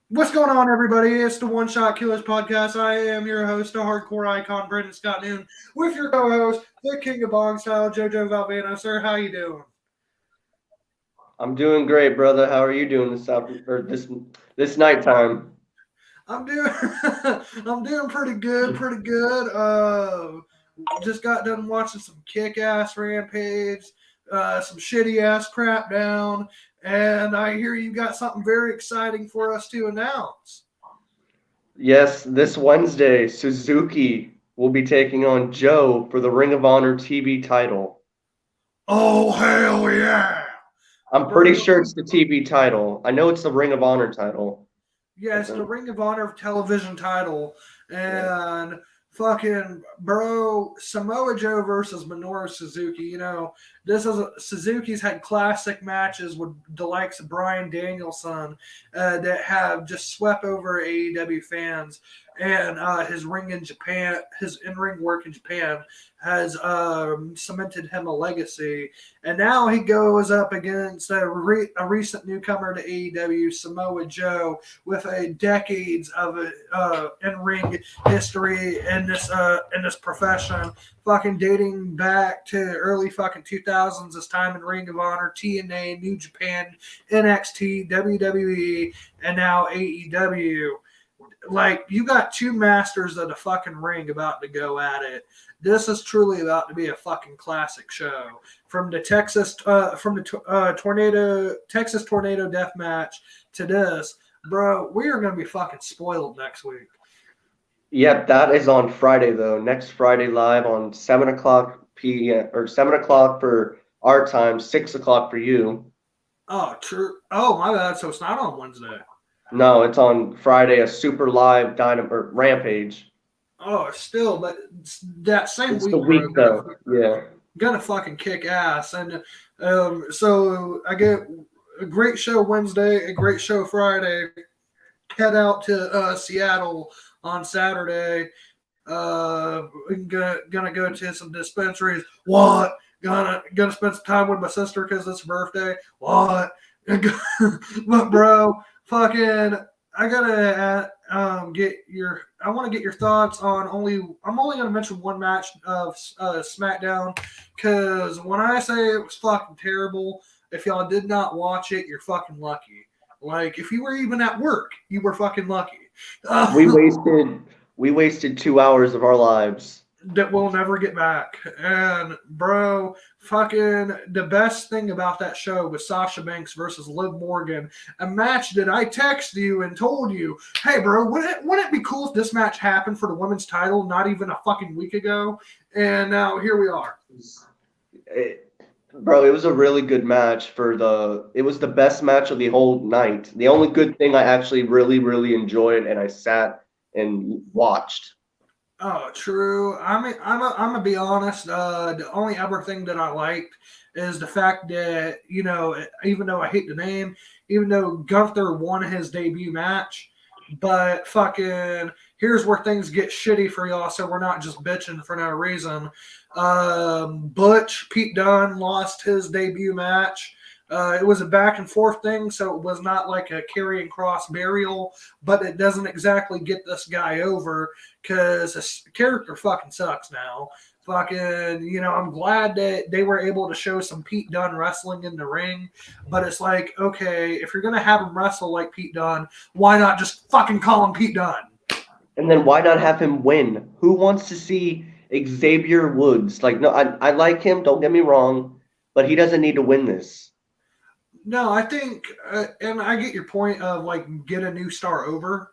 What's going on, everybody? It's the One Shot Killers podcast. I am your host, a hardcore icon, Brendan Scott Noon, with your co-host, the King of Bong Style, JoJo Valvano. Sir, how you doing? I'm doing great, brother. How are you doing this nighttime? I'm doing, I'm doing pretty good, pretty good. Just got done watching some kick-ass Rampage, some shitty-ass crap down, and I hear you got something very exciting for us to announce. Yes, this Wednesday, Suzuki will be taking on Joe for the Ring of Honor TV title. Oh hell yeah, I'm pretty bro! sure it's the TV title. I know it's the Ring of Honor title. I Yes, the think. Ring of Honor television title, Yeah. and fucking bro, Samoa Joe versus Minoru Suzuki. This is Suzuki's had classic matches with the likes of Brian Danielson that have just swept over AEW fans, and his in ring work in Japan has cemented him a legacy. And now he goes up against a recent newcomer to AEW, Samoa Joe, with a decades of in-ring history in this profession, fucking dating back to early fucking 2000s. His time in Ring of Honor, TNA, New Japan, NXT, WWE, and now AEW. Like, you got two masters of the fucking ring about to go at it. This is truly about to be a fucking classic show. From the tornado Texas tornado death match to this, bro, we are gonna be fucking spoiled next week. Yep, that is on Friday though. Next Friday live on 7 o'clock p.m. or 7 o'clock for our time, 6 o'clock for you. Oh, true. Oh, my bad. So it's not on Wednesday. No, it's on Friday, a super live Dynam or Rampage. Oh, still, but that same It's the week, bro, week though. Yeah. gonna fucking kick ass. And so I get a great show Wednesday, a great show Friday. Head out to Seattle on Saturday. Gonna go to some dispensaries. What? Gonna spend some time with my sister because it's her birthday. What? But bro, fucking, I gotta get your. I want to get your thoughts on only. I'm only gonna mention one match of SmackDown because when I say it was fucking terrible, if y'all did not watch it, you're fucking lucky. Like, if you were even at work, you were fucking lucky. We wasted we wasted 2 hours of our lives. That we'll never get back. And bro, fucking the best thing about that show was Sasha Banks versus Liv Morgan, a match that I texted you and told you, hey bro, wouldn't it be cool if this match happened for the women's title not even a fucking week ago? And now here we are. It, bro, it was a really good match it was the best match of the whole night. The only good thing I actually really enjoyed and I sat and watched. Oh, true. I mean, I'm gonna be honest. The only other thing that I liked is the fact that even though I hate the name, even though Gunther won his debut match, but fucking here's where things get shitty for y'all. So we're not just bitching for no reason. Butch Pete Dunne lost his debut match. It was a back and forth thing, so it was not like a carrying cross burial, but it doesn't exactly get this guy over because his character fucking sucks now. Fucking, I'm glad that they were able to show some Pete Dunne wrestling in the ring, but it's like, okay, if you're gonna have him wrestle like Pete Dunne, why not just fucking call him Pete Dunne? And then why not have him win? Who wants to see Xavier Woods? Like, no, I like him, don't get me wrong, but he doesn't need to win this. No, I think, and I get your point of like get a new star over.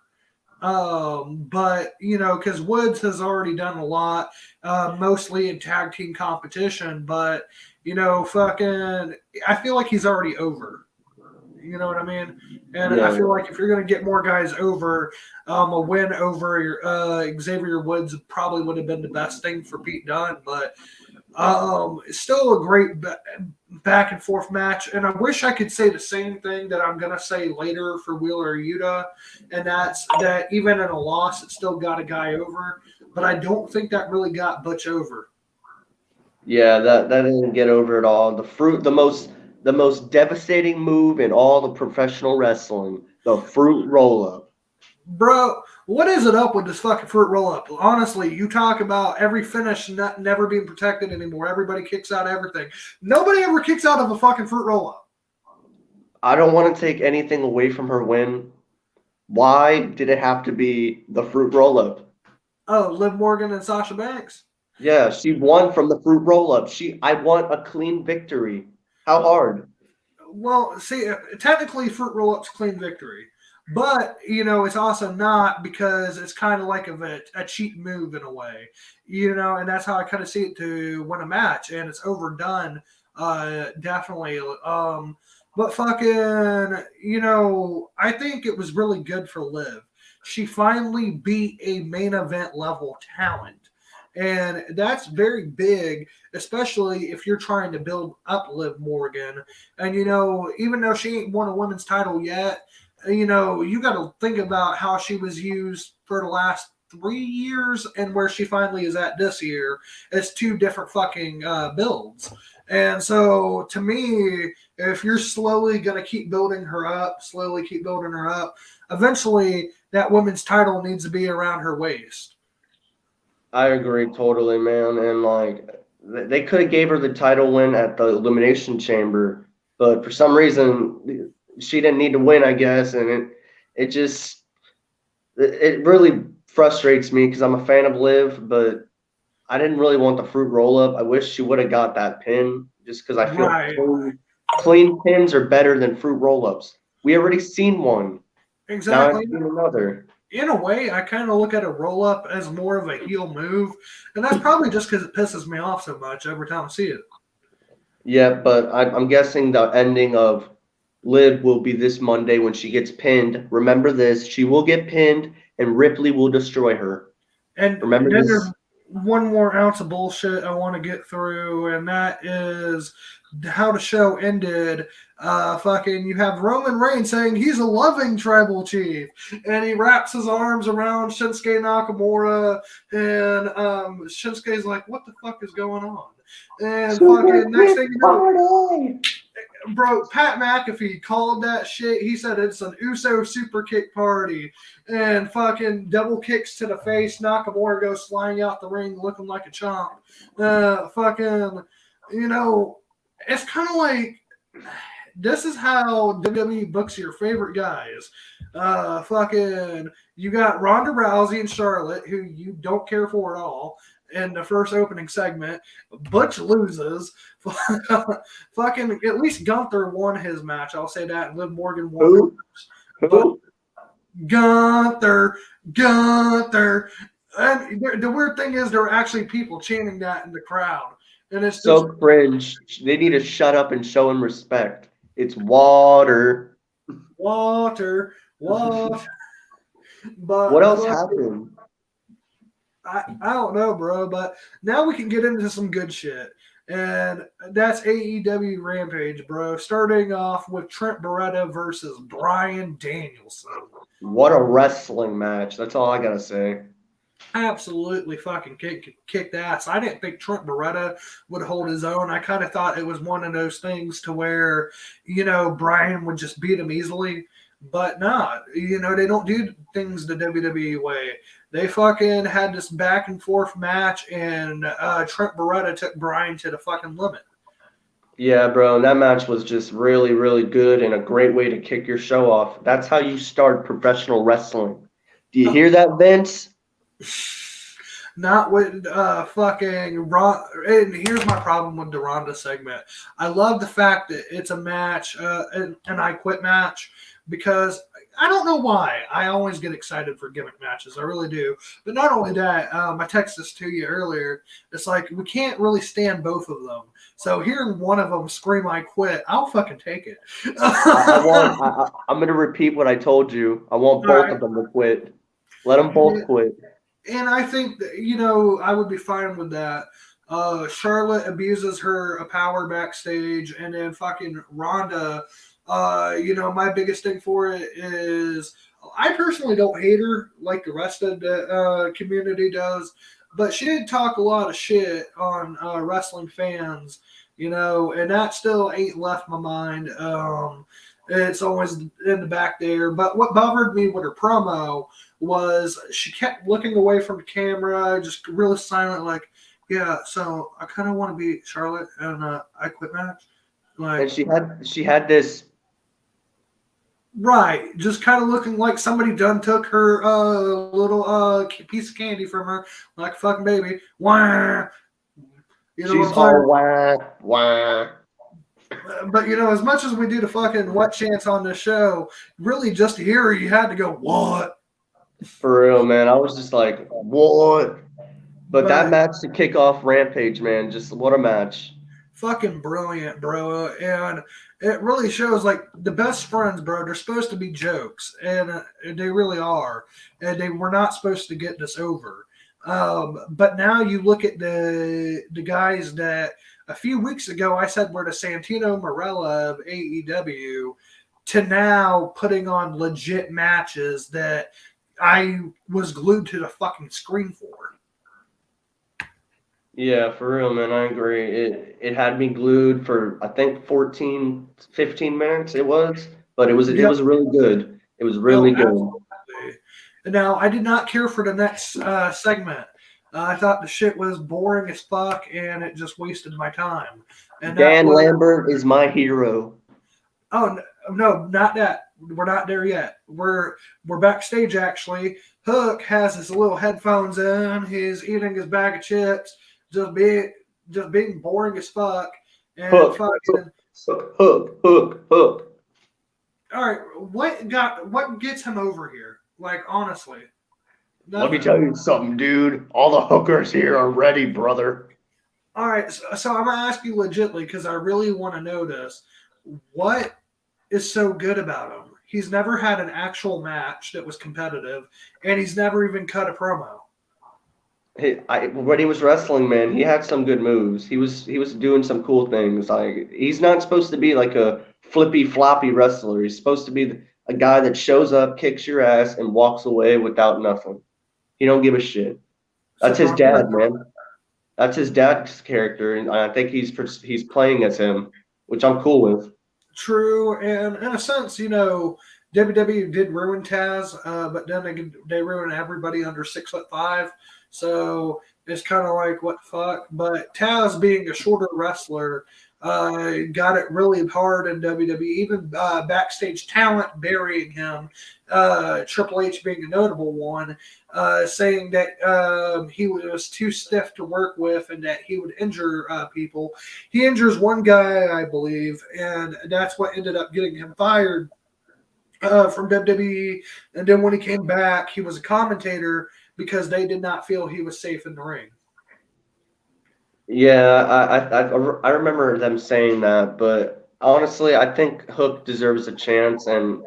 But because Woods has already done a lot, mostly in tag team competition. But fucking, I feel like he's already over. You know what I mean? And I Yeah. feel like if you're going to get more guys over, a win over Xavier Woods probably would have been the best thing for Pete Dunne. But it's still a great back and forth match. And I wish I could say the same thing that I'm going to say later for Wheeler Yuta. And that's that even in a loss, it still got a guy over. But I don't think that really got Butch over. Yeah, that didn't get over at all. The most devastating move in all the professional wrestling, the fruit roll up. Bro, what is it up with this fucking fruit roll up? Honestly, you talk about every finish never being protected anymore. Everybody kicks out everything. Nobody ever kicks out of a fucking fruit roll up. I don't want to take anything away from her win. Why did it have to be the fruit roll up? Oh, Liv Morgan and Sasha Banks. Yeah, she won from the fruit roll up. I want a clean victory. How hard? Well, see, technically, fruit roll up's clean victory, but it's also not because it's kind of like a cheat move in a way, and that's how I kind of see it to win a match, and it's overdone, definitely. But fucking, I think it was really good for Liv. She finally beat a main event level talent. And that's very big, especially if you're trying to build up Liv Morgan. And even though she ain't won a women's title yet, you got to think about how she was used for the last 3 years and where she finally is at this year. It's two different fucking builds. And so, to me, if you're slowly going to keep building her up, eventually that women's title needs to be around her waist. I agree totally, man. And like they could have gave her the title win at the Elimination Chamber, but for some reason she didn't need to win, I guess, and it just it really frustrates me because I'm a fan of Liv, but I didn't really want the fruit roll up. I wish she would have got that pin just because I feel Right. clean pins are better than fruit roll ups. We already seen one. Now I've Exactly. seen another. In a way, I kind of look at a roll up as more of a heel move, and that's probably just because it pisses me off so much every time I see it. Yeah, but I'm guessing the ending of Liv will be this Monday when she gets pinned. Remember this, she will get pinned and Ripley will destroy her. And Remember then there's this? one more ounce of bullshit I want to get through, and that is how the show ended. Fucking, you have Roman Reigns saying he's a loving tribal chief, and he wraps his arms around Shinsuke Nakamura, and Shinsuke's like, "What the fuck is going on?" And Super fucking next quick thing you know, party! bro, Pat McAfee called that shit. He said it's an Uso super kick party. And fucking double kicks to the face. Nakamura goes flying out the ring looking like a chomp. Fucking, it's kind of like this is how WWE books your favorite guys. Fucking, you got Ronda Rousey and Charlotte, who you don't care for at all, in the first opening segment. Butch loses. Fucking, at least Gunther won his match. I'll say that. And Liv Morgan won hers. Who? But Who? Gunther. And the weird thing is, there are actually people chanting that in the crowd. And it's just So cringe. They need to shut up and show him respect. It's water. water. What But else fuck, happened? I don't know, bro. But now we can get into some good shit. And that's AEW Rampage, bro. Starting off with Trent Beretta versus Bryan Danielson. What a wrestling match. That's all I gotta say. Absolutely fucking kicked ass. I didn't think Trent Beretta would hold his own. I kind of thought it was one of those things to where, Bryan would just beat him easily. But nah, they don't do things the WWE way. They fucking had this back and forth match, and Trent Beretta took Bryan to the fucking limit. Yeah, bro, that match was just really, really good and a great way to kick your show off. That's how you start professional wrestling. Do you hear that, Vince? Not with fucking Ron. And here's my problem with the Ronda segment. I love the fact that it's a match, an I Quit match, because I don't know why. I always get excited for gimmick matches. I really do. But not only that, I texted this to you earlier. It's like we can't really stand both of them. So hearing one of them scream "I quit," I'll fucking take it. I'm going to repeat what I told you. I want All both right. of them to quit. Let them both quit. And I think that, I would be fine with that. Charlotte abuses her power backstage, and then fucking Ronda. My biggest thing for it is I personally don't hate her like the rest of the community does, but she did talk a lot of shit on wrestling fans, and that still ain't left my mind. It's always in the back there. But what bothered me with her promo was she kept looking away from the camera, just really silent, like, yeah, so I kind of want to beat Charlotte in a I Quit match. And Like, she had this. right, just kind of looking like somebody done took her little piece of candy from her, like a fucking baby. Wah! You know what She's I'm saying? all wah wah. But as much as we do the fucking what chance on this show, really just to hear her, you had to go what? For real, man. I was just like, what? But that But match to kick off Rampage, man, just what a match. fucking brilliant, bro. And it really shows like the best friends, bro. They're supposed to be jokes, and they really are. And they were not supposed to get this over. But now you look at the guys that a few weeks ago I said were the Santino Marella of AEW to now putting on legit matches that I was glued to the fucking screen for. Yeah, for real, man. I agree. It had me glued for I think 14, 15 minutes it was, but it Yep. was really good. It was Oh, really good. absolutely. Now, I did not care for the next segment. I thought the shit was boring as fuck, and it just wasted my time. And that Dan was Lambert is my hero. no, not that. We're not there yet. We're backstage actually. Hook has his little headphones in. He's eating his bag of chips, just being boring as fuck. And Hook, fucking hook. all right, what gets him over here? Like honestly, Let me nothing. tell you something, dude. All the hookers here are ready, brother. All right, so I'm gonna ask you legitly because I really want to know this. What is so good about him? He's never had an actual match that was competitive, and he's never even cut a promo. When he was wrestling, man, he had some good moves. He was doing some cool things. Like he's not supposed to be like a flippy floppy wrestler. He's supposed to be a guy that shows up, kicks your ass, and walks away without nothing. He don't give a shit. That's his Surprise! dad, man. That's his dad's character, and I think he's playing as him, which I'm cool with. True, and in a sense, WWE did ruin Taz, but then they ruined everybody under 6'5". So it's kind of like what the fuck. But Taz, being a shorter wrestler, got it really hard in WWE. Even backstage talent burying him. Triple H being a notable one, saying that he was too stiff to work with and that he would injure people. He injures one guy, I believe, and that's what ended up getting him fired from WWE. And then when he came back, he was a commentator because they did not feel he was safe in the ring. Yeah, I remember them saying that, but honestly, I think Hook deserves a chance, and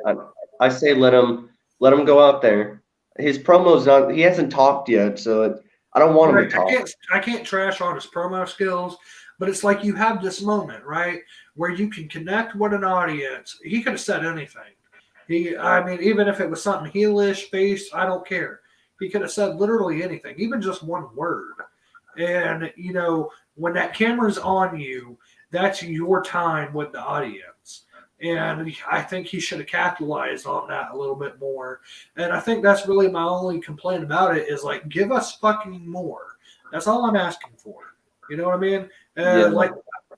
I say let him go out there. His promo's not he hasn't talked yet, so I don't want him Right. to talk. I can't trash on his promo skills, but it's like you have this moment, right, where you can connect with an audience. He could have said anything. I mean, even if it was something heelish, face, I don't care. He could have said literally anything, even just one word. And when that camera's on you, that's your time with the audience. And I think he should have capitalized on that a little bit more. And I think that's really my only complaint about it is like, give us fucking more. That's all I'm asking for. You know what I mean? Yeah. Like,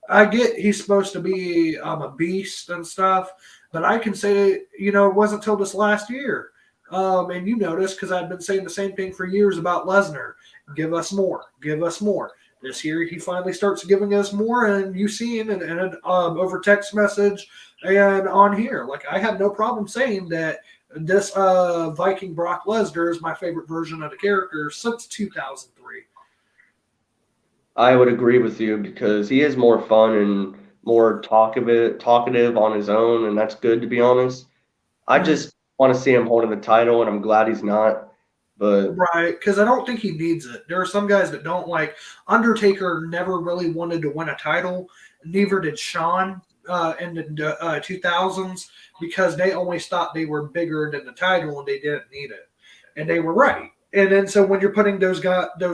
I get he's supposed to be a beast and stuff, but I can say, it wasn't until this last year. And you notice because I've been saying the same thing for years about Lesnar. Give us more. Give us more. This year he finally starts giving us more, and you see him and over text message and on here. Like I have no problem saying that this Viking Brock Lesnar is my favorite version of the character since 2003. I would agree with you because he is more fun and more talkative on his own, and that's good to be honest. I just want to see him holding the title, and I'm glad he's not. But Right, because I don't think he needs it. There are some guys that don't like. Undertaker never really wanted to win a title. Neither did Shawn in the 2000s because they always thought they were bigger than the title and they didn't need it. And they were right. And then so when you're putting those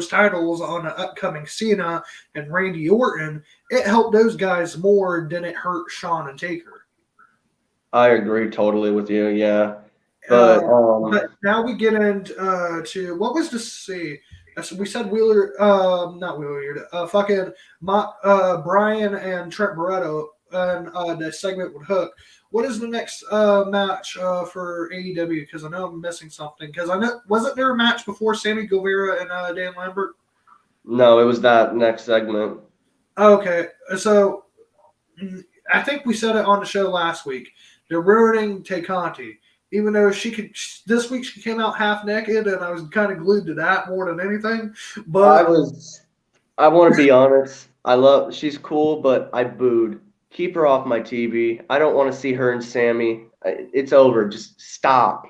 titles on an upcoming Cena and Randy Orton, it helped those guys more than it hurt Shawn and Taker. I agree totally with you. Yeah, but But now we get into to what was to see. So we said Wheeler, not Wheeler, fucking Brian and Trent Barretto, and the segment with Hook. What is the next match for AEW? Because I know I'm missing something. Because I know wasn't there a match before Sammy Guevara and Dan Lambert? no, it was that next segment. Okay, so I think we said it on the show last week. They're ruining Tay Conti, even though she could. This week she came out half naked, and I was kind of glued to that more than anything. But I want to be honest. She's cool, but I booed. Keep her off my TV. I don't want to see her and Sammy. It's over. Just stop.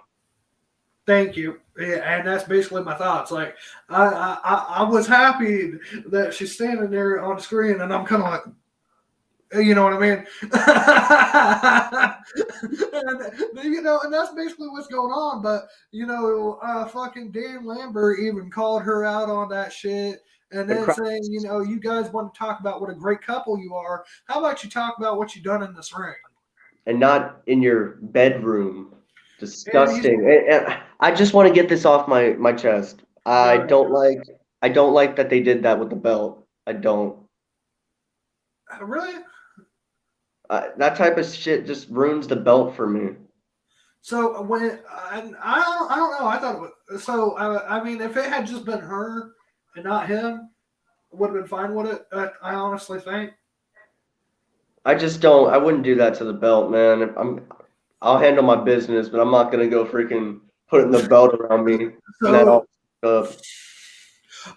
thank you, yeah, and that's basically my thoughts. Like I was happy that she's standing there on the screen, and I'm kind of like. You know what I mean? And that's basically what's going on. But fucking Dan Lambert even called her out on that shit, and then saying, you guys want to talk about what a great couple you are. How about you talk about what you've done in this ring? And not in your bedroom. Disgusting. And I just want to get this off my chest. I don't like that they did that with the belt. I don't. Really? That type of shit just ruins the belt for me. So when I don't know. I thought it was so. I mean, if it had just been her and not him, would have been fine with it. I honestly think. I just don't. I wouldn't do that to the belt, man. I'll handle my business, but I'm not gonna go freaking putting the belt around me and that all stuff.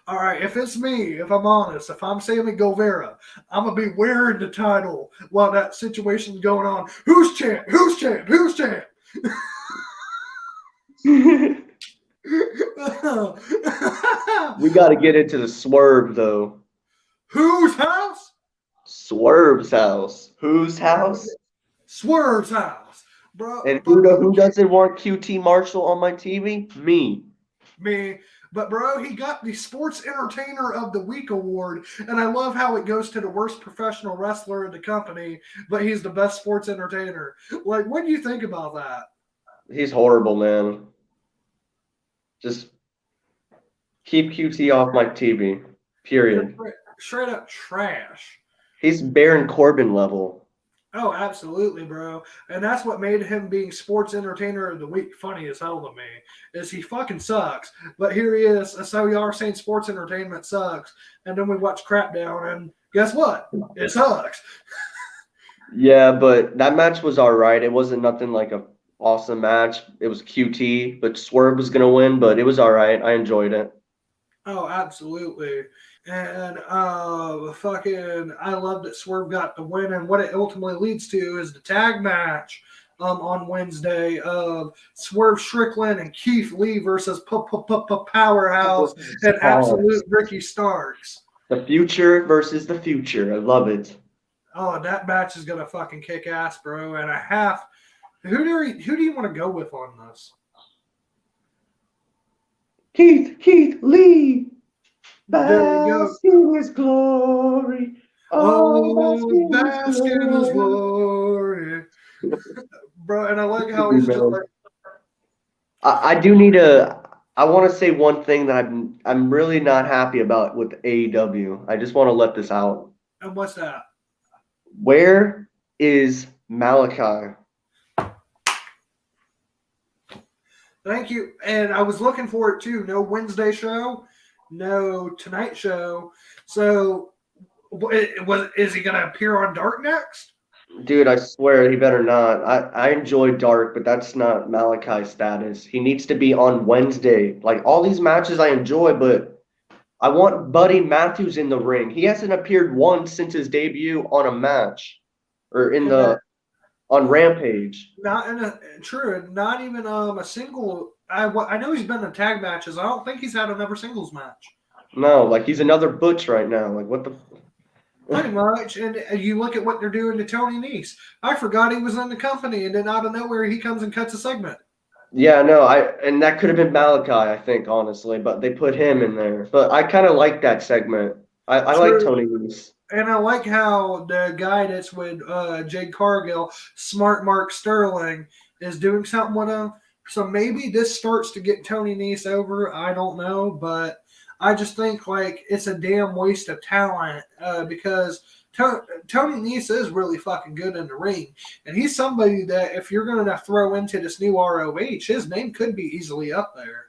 All right, if it's me, if I'm honest, if I'm Sammy Guevara, I'm gonna be wearing the title while that situation's going on. Who's champ? Who's champ? Who's champ? We got to get into the Swerve though. Whose house? Swerve's house. Whose house? Swerve's house, bro. And who doesn't want QT Marshall on my TV? Me. But bro, he got the Sports Entertainer of the Week award, and I love how it goes to the worst professional wrestler in the company, but he's the best sports entertainer. Like, what do you think about that? He's horrible, man. Just keep QT off my TV. Period. Straight up trash. He's Baron Corbin level. Oh, absolutely, bro. And that's what made him being Sports Entertainer of the Week funny as hell to me, is he fucking sucks. But here he is. So we are saying sports entertainment sucks. And then we watch Crapdown, and guess what? It sucks. Yeah, but that match was all right. It wasn't nothing like a awesome match. It was QT, but Swerve was going to win, but it was all right. I enjoyed it. Oh, absolutely. And I love that Swerve got the win, and what it ultimately leads to is the tag match on Wednesday of Swerve Strickland and Keith Lee versus Powerhouse and Absolute Ricky Starks. The future versus the future. I love it. Oh, that match is gonna fucking kick ass, bro. And a half. Who do you want to go with on this? Keith Lee. Bask in his glory. Oh, bask in his glory. Bro, and I like how he's just like. I want to say one thing that I'm really not happy about with AEW. I just want to let this out. And what's that? Where is Malachi? Thank you. And I was looking for it too. No Wednesday show, no Tonight show. So, is he going to appear on Dark next? Dude, I swear he better not. I enjoy Dark, but that's not Malachi's status. He needs to be on Wednesday. Like, all these matches I enjoy, but I want Buddy Matthews in the ring. He hasn't appeared once since his debut on a match or on Rampage. Not even a single. I know he's been in tag matches. I don't think he's had another singles match. No, like he's another Butch right now. Like, what the? Pretty much. And you look at what they're doing to Tony Nese. I forgot he was in the company, and then out of nowhere he comes and cuts a segment. Yeah, no, and that could have been Malachi, I think, honestly, but they put him in there. But I kind of like that segment. I like Tony Nese. And I like how the guy that's with Jade Cargill, Smart Mark Sterling, is doing something with him. So maybe this starts to get Tony Nese over. I don't know, but I just think like it's a damn waste of talent because Tony Nese is really fucking good in the ring, and he's somebody that if you're going to throw into this new ROH, his name could be easily up there.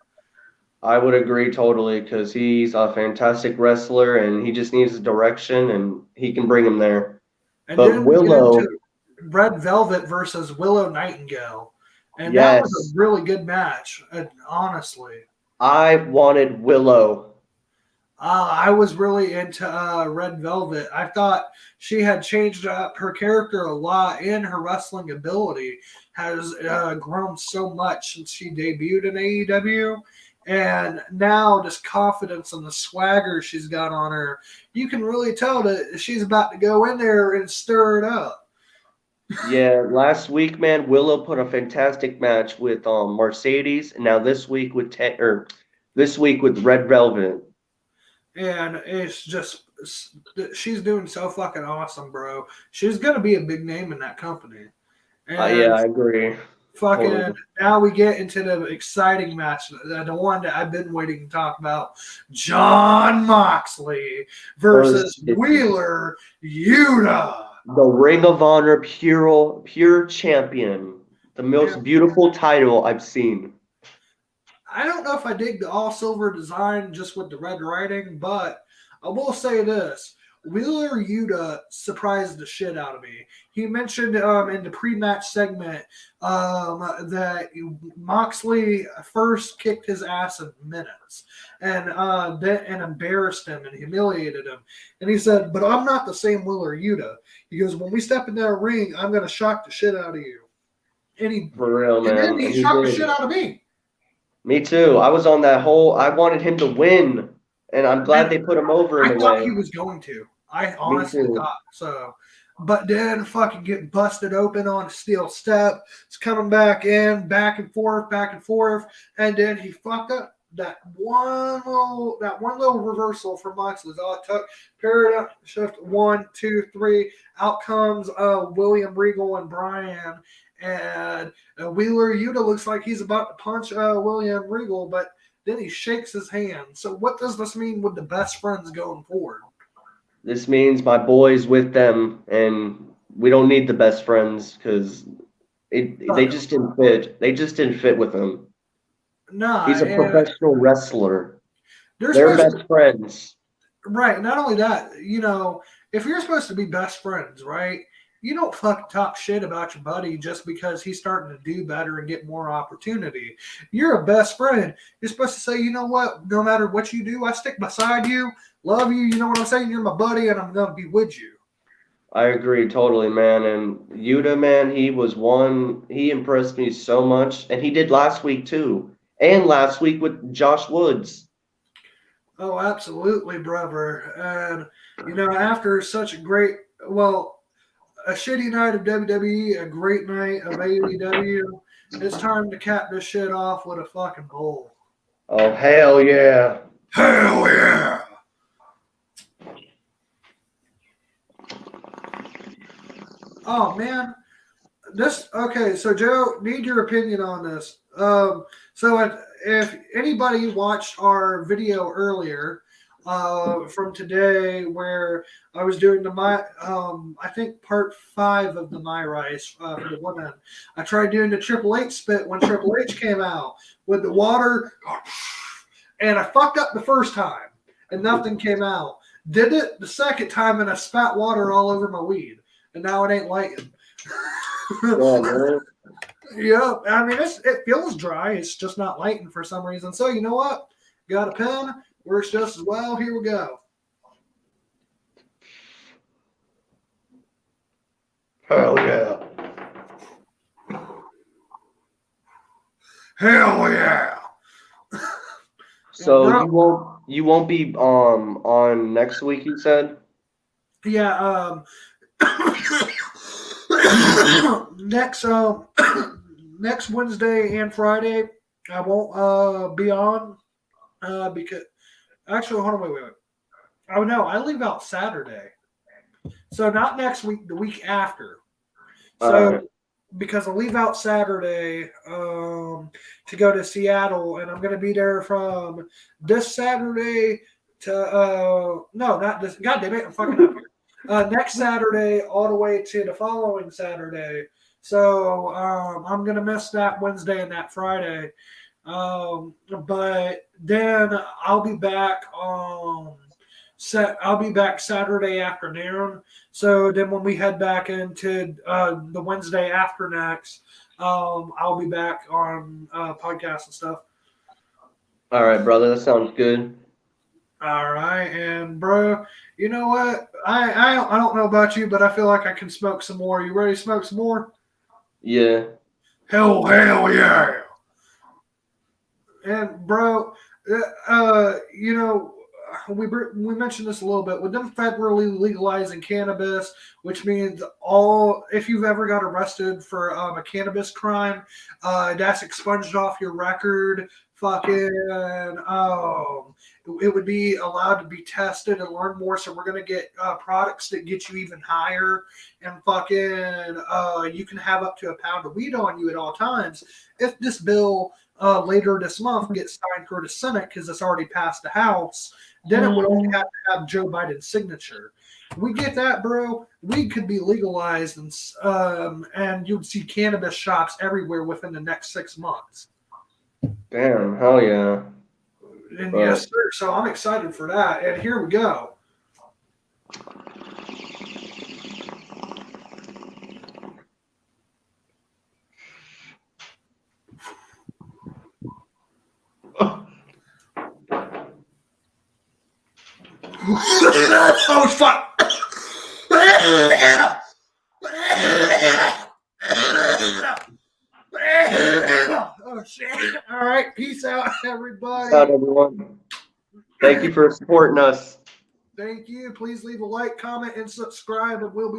I would agree totally because he's a fantastic wrestler and he just needs direction and he can bring him there. And But then we get Willow, into Red Velvet versus Willow Nightingale. And that was yes, a really good match, honestly. I wanted Willow. I was really into Red Velvet. I thought she had changed up her character a lot, and her wrestling ability has grown so much since she debuted in AEW. And now, this confidence and the swagger she's got on her, you can really tell that she's about to go in there and stir it up. Yeah, last week, man, Willow put a fantastic match with Mercedes, and now this week with this week with Red Velvet. And it's just, she's doing so fucking awesome, bro. She's going to be a big name in that company. And Yeah, I agree. fucking, Totally. now we get into the exciting match, the one that I've been waiting to talk about. Jon Moxley versus Wheeler Yuta. The Ring of Honor pure champion. The most beautiful title I've seen. I don't know if I dig the all silver design just with the red writing, but I will say this. Wheeler Yuta surprised the shit out of me. He mentioned in the pre-match segment that Moxley first kicked his ass in minutes and embarrassed him and humiliated him. And he said, "But I'm not the same Wheeler Yuta." He goes, "When we step in that ring, I'm going to shock the shit out of you." And For real, man. then he shocked the shit out of me. Me too. I was on that whole. I wanted him to win, and I'm glad they put him over in a way. I thought he was going to. I honestly thought so. But then fucking get busted open on a steel step. It's coming back in, back and forth, and then he fucked up that one little reversal from Moxley's all it took. Paradigm shift 1, 2, 3. Out comes William Regal and Brian. And Wheeler Yuta looks like he's about to punch William Regal, but then he shakes his hand. So what does this mean with the best friends going forward? This means my boy's with them, and we don't need the best friends because they just didn't fit. They just didn't fit with him. No, he's a professional wrestler. They're best friends. Right. Not only that, if you're supposed to be best friends, right? You don't fucking talk shit about your buddy just because he's starting to do better and get more opportunity. You're a best friend. You're supposed to say, you know what? No matter what you do, I stick beside you, love you. You know what I'm saying? You're my buddy, and I'm going to be with you. I agree totally, man. And Yuta, man, he impressed me so much. And he did last week, too. And last week with Josh Woods. Oh, absolutely, brother. And, after such a great, a shitty night of WWE, a great night of AEW, it's time to cap this shit off with a fucking bowl. Oh, hell yeah. Hell yeah. Oh, man. Okay, so Joe, need your opinion on this. So if anybody watched our video earlier, from today where I was doing I think part 5 of the My Rice for the women. I tried doing the Triple H spit when Triple H came out with the water, and I fucked up the first time and nothing came out. Did it the second time and I spat water all over my weed, and now it ain't lighting. Yeah, I mean it feels dry. It's just not lighting for some reason. So you know what? Got a pen. Works just as well. Here we go. Hell yeah. Hell yeah. So you won't be on next week, you said? Yeah, next Wednesday and Friday I won't be on because actually hold on, wait. Oh no, I leave out Saturday. So not next week, the week after. All So right. because I leave out Saturday to go to Seattle, and I'm going to be there from this Saturday to no, not this. God damn it, I'm fucking up here. Next Saturday all the way to the following Saturday. So I'm going to miss that Wednesday and that Friday. But then I'll be back I'll be back Saturday afternoon. So then when we head back into the Wednesday after next, I'll be back on podcasts and stuff. All right, brother. That sounds good. All right, and bro, you know what? I don't know about you, but I feel like I can smoke some more. You ready to smoke some more? Yeah. Hell yeah! And bro, you know, we mentioned this a little bit with them federally legalizing cannabis, which means all if you've ever got arrested for a cannabis crime, that's expunged off your record. Fucking, it would be allowed to be tested and learn more. So we're gonna get products that get you even higher, and fucking, you can have up to a pound of weed on you at all times if this bill later this month gets signed for the Senate because it's already passed the House, then it would only have to have Joe Biden's signature. We get that, bro. Weed could be legalized, and you'd see cannabis shops everywhere within the next 6 months. Damn. Hell yeah. And But yes, sir. So I'm excited for that. And here we go. Oh fuck! Oh shit! All right, peace out, everybody. out, everyone. Thank you for supporting us. Thank you. Please leave a like, comment, and subscribe, and we'll be back.